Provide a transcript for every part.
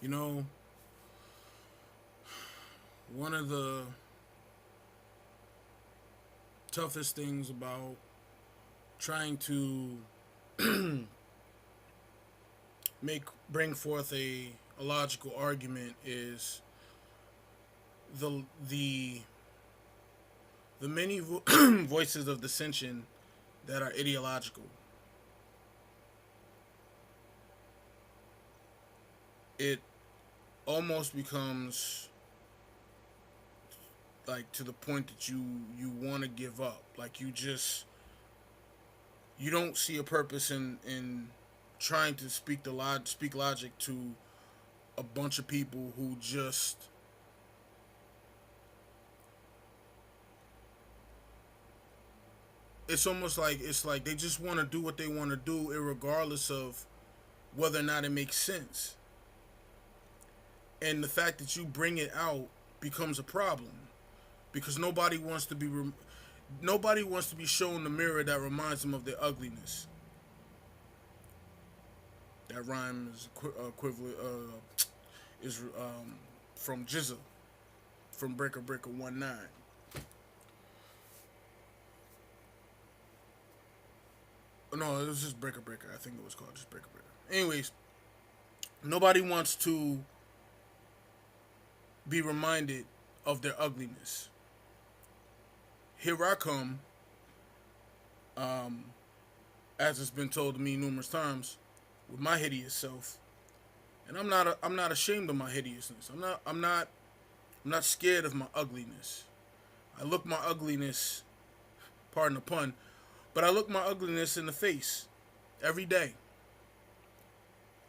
You know, one of the toughest things about trying to make bring forth a logical argument is the the the many voices of dissension that are ideological. It almost becomes like to the point that you want to give up. Like you don't see a purpose in trying to speak logic to a bunch of people who just it's like they just want to do what they want to do regardless of whether or not it makes sense. And the fact that you bring it out becomes a problem because nobody wants to be shown the mirror that reminds them of their ugliness. That rhyme is equivalent is from Jizza from Breaker Breaker 19. No, it was just Breaker Breaker. I think it was called just Breaker Breaker. Anyways, nobody wants to be reminded of their ugliness. Here I come, um, as it's been told to me numerous times, with my hideous self, and I'm not ashamed of my hideousness. I'm not scared of my ugliness. I look my ugliness, pardon the pun, but I look my ugliness in the face every day.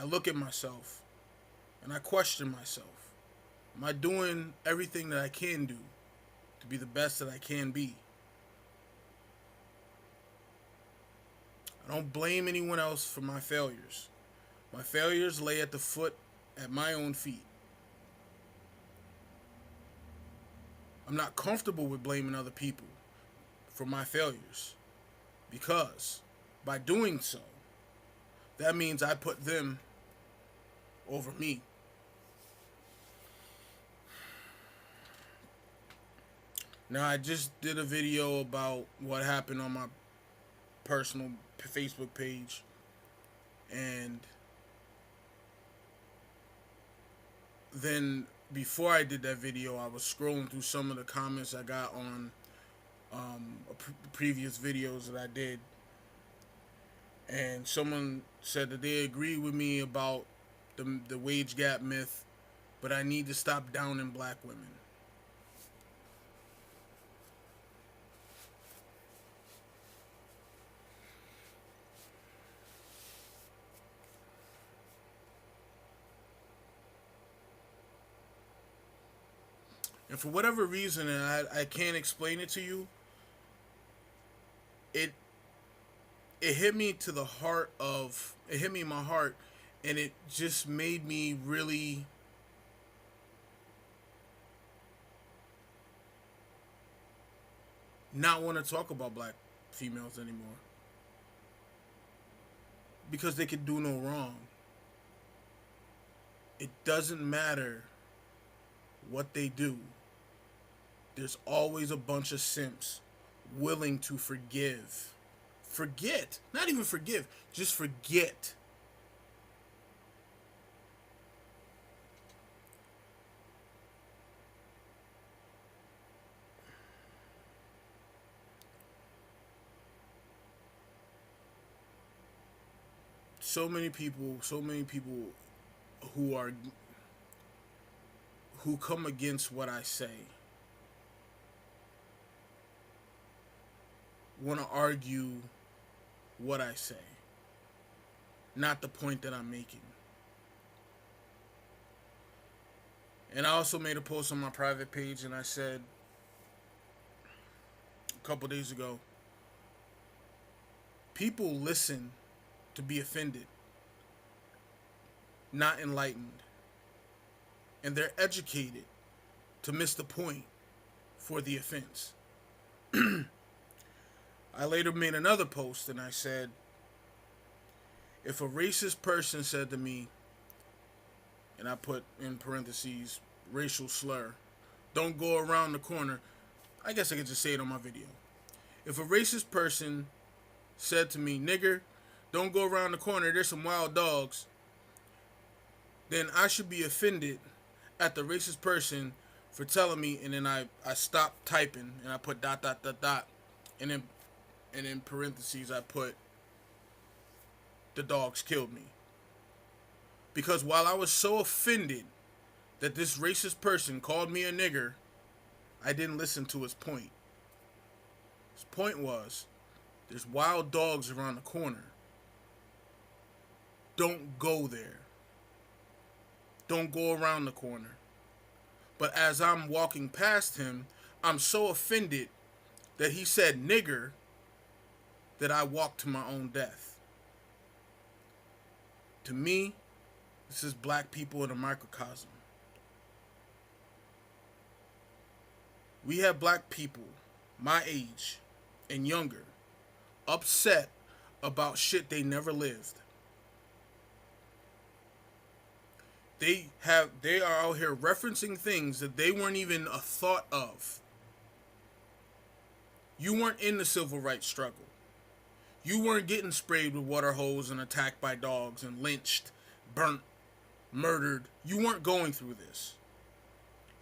I look at myself and I question myself. Am I doing everything that I can do to be the best that I can be? I don't blame anyone else for my failures. My failures lay at the foot at my own feet. I'm not comfortable with blaming other people for my failures because by doing so, that means I put them over me. Now, I just did a video about what happened on my personal Facebook page, and then before I did that video, I was scrolling through some of the comments I got on previous videos that I did, and someone said that they agree with me about the wage gap myth, but I need to stop downing black women. And for whatever reason, and I can't explain it to you, it it hit me to the heart of it hit me in my heart, and it just made me really not want to talk about black females anymore because they could do no wrong. It doesn't matter what they do. There's always a bunch of simps willing to forget, not even forgive, just forget. So many people who are who come against what I say want to argue what I say, not the point that I'm making. And I also made a post on my private page, and I said a couple days ago, people listen to be offended, not enlightened. And they're educated to miss the point for the offense. I later made another post and I said, if a racist person said to me, and I put in parentheses racial slur. Don't go around the corner. I guess I could just say it on my video. If a racist person said to me, nigger, don't go around the corner, there's some wild dogs, then I should be offended at the racist person for telling me, and then I stopped typing and I put dot dot dot dot, and in parentheses I put the dogs killed me. Because while I was so offended that this racist person called me a nigger, I didn't listen to his point. His point was, there's wild dogs around the corner. Don't go there. Don't go around the corner. But as I'm walking past him, I'm so offended that he said nigger that I walked to my own death. To me, this is black people in a microcosm. We have black people my age and younger upset about shit they never lived. They are out here referencing things that they weren't even a thought of. You weren't in the civil rights struggle. You weren't getting sprayed with water hose and attacked by dogs and lynched, burnt, murdered. You weren't going through this.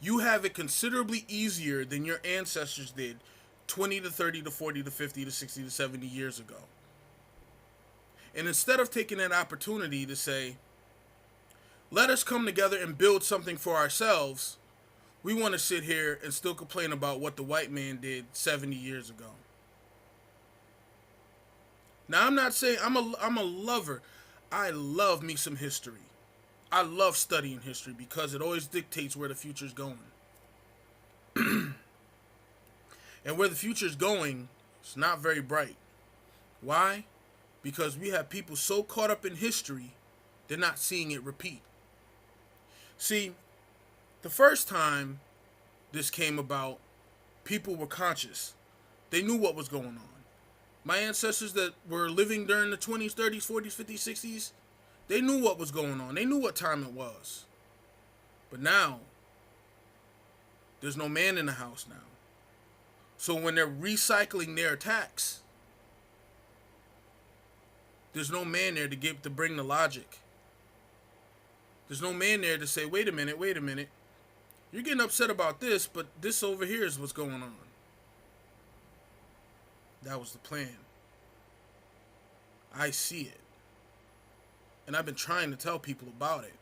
You have it considerably easier than your ancestors did 20 to 30 to 40 to 50 to 60 to 70 years ago. And instead of taking that opportunity to say, let us come together and build something for ourselves, we want to sit here and still complain about what the white man did 70 years ago. Now, I'm not saying I'm a lover. I love me some history. I love studying history because it always dictates where the future's going. And where the future's going, it's not very bright. Why? Because we have people so caught up in history, they're not seeing it repeat. See, the first time this came about, people were conscious. They knew what was going on. My ancestors that were living during the 20s, 30s, 40s, 50s, 60s, they knew what was going on. They knew what time it was. But now, there's no man in the house now. So when they're recycling their attacks, there's no man there to bring the logic. There's no man there to say, wait a minute. You're getting upset about this, but this over here is what's going on. That was the plan. I see it. And I've been trying to tell people about it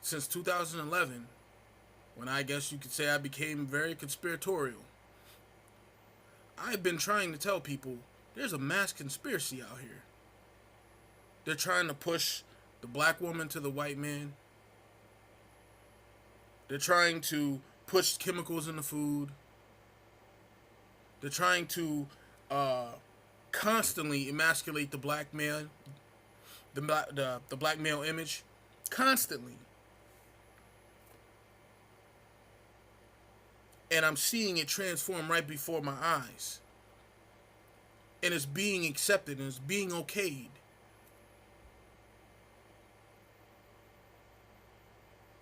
since 2011, when I guess you could say I became very conspiratorial. I've been trying to tell people there's a mass conspiracy out here. They're trying to push the black woman to the white man. They're trying to push chemicals in the food. They're trying to constantly emasculate the black man, the black male image, constantly. And I'm seeing it transform right before my eyes. And it's being accepted and it's being okayed.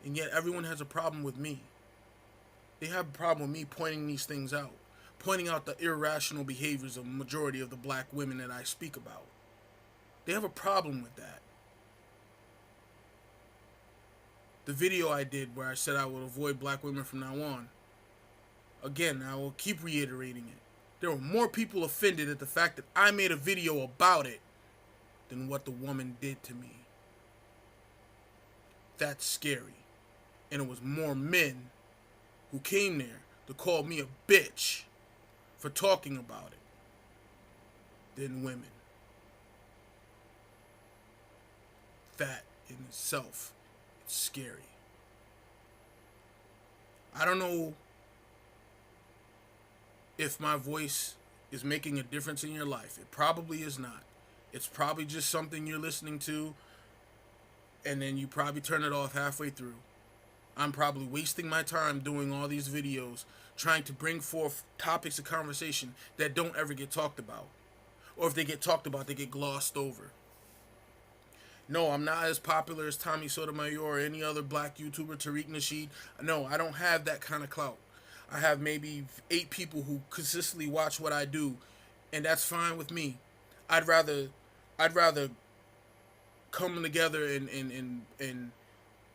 And yet everyone has a problem with me. They have a problem with me pointing these things out. Pointing out the irrational behaviors of the majority of the black women that I speak about. They have a problem with that. The video I did where I said I would avoid black women from now on. Again, I will keep reiterating it. There were more people offended at the fact that I made a video about it than what the woman did to me. That's scary. And it was more men who came there to call me a bitch for talking about it than women. That in itself is scary. I don't know if my voice is making a difference in your life. It probably is not. It's probably just something you're listening to and then you probably turn it off halfway through. I'm probably wasting my time doing all these videos trying to bring forth topics of conversation that don't ever get talked about. Or if they get talked about, they get glossed over. No, I'm not as popular as Tommy Sotomayor or any other black YouTuber, Tariq Nasheed. No, I don't have that kind of clout. I have maybe 8 people who consistently watch what I do, and that's fine with me. I'd rather, I'd rather come together and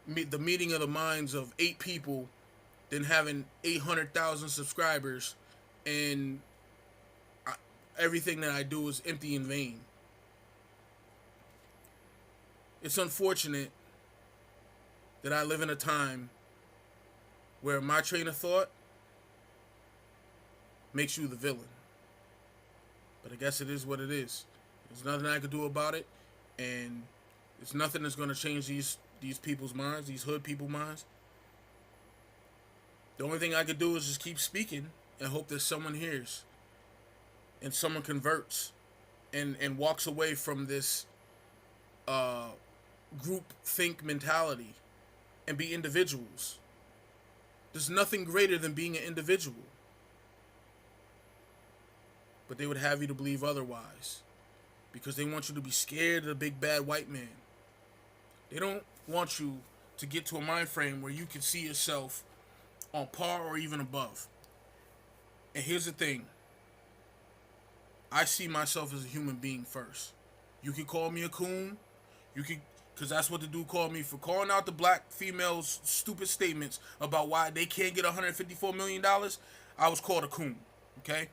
meet the meeting of the minds of 8 people than having 800,000 subscribers and I, everything that I do is empty in vain. It's unfortunate that I live in a time where my train of thought makes you the villain. But I guess it is what it is. There's nothing I could do about it, and it's nothing that's gonna change these people's minds, these hood people's minds. The only thing I could do is just keep speaking and hope that someone hears and someone converts and walks away from this group think mentality and be individuals. There's nothing greater than being an individual. But they would have you to believe otherwise because they want you to be scared of the big bad white man. They don't want you to get to a mind frame where you can see yourself on par or even above. And here's the thing. I see myself as a human being first. You can call me a coon. You can, because that's what the dude called me for calling out the black females' stupid statements about why they can't get $154 million. I was called a coon. Okay?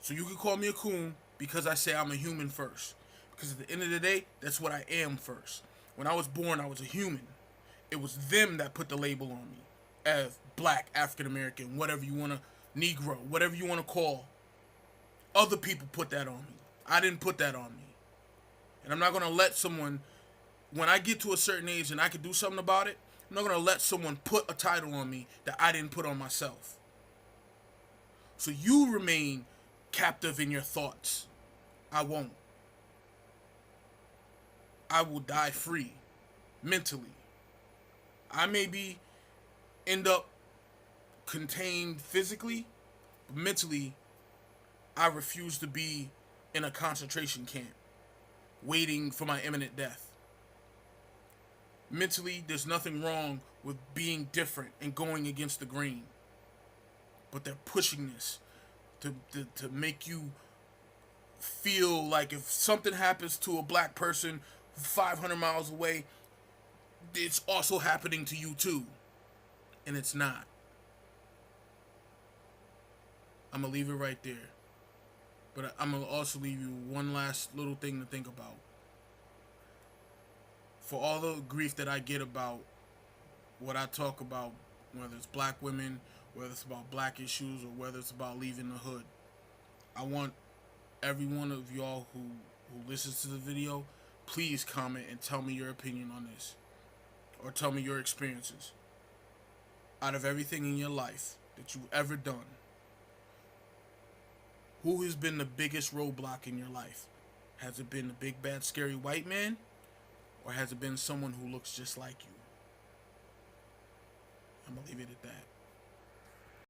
So you can call me a coon because I say I'm a human first. Because at the end of the day, that's what I am first. When I was born, I was a human. It was them that put the label on me as black, African American, whatever you want to, Negro, whatever you want to call. Other people put that on me. I didn't put that on me. And I'm not going to let someone, when I get to a certain age and I can do something about it, I'm not going to let someone put a title on me that I didn't put on myself. So you remain captive in your thoughts. I won't. I will die free, mentally. I maybe end up contained physically, but mentally, I refuse to be in a concentration camp, waiting for my imminent death. Mentally, there's nothing wrong with being different and going against the grain. But they're pushing this to make you feel like if something happens to a black person 500 miles away, it's also happening to you too. And it's not. I'm going to leave it right there. But I'm going to also leave you one last little thing to think about. For all the grief that I get about what I talk about, whether it's black women, whether it's about black issues, or whether it's about leaving the hood, I want every one of y'all who listens to the video, please comment and tell me your opinion on this. Or tell me your experiences. Out of everything in your life that you've ever done, who has been the biggest roadblock in your life? Has it been the big bad scary white man? Or has it been someone who looks just like you? I'm going to leave it at that.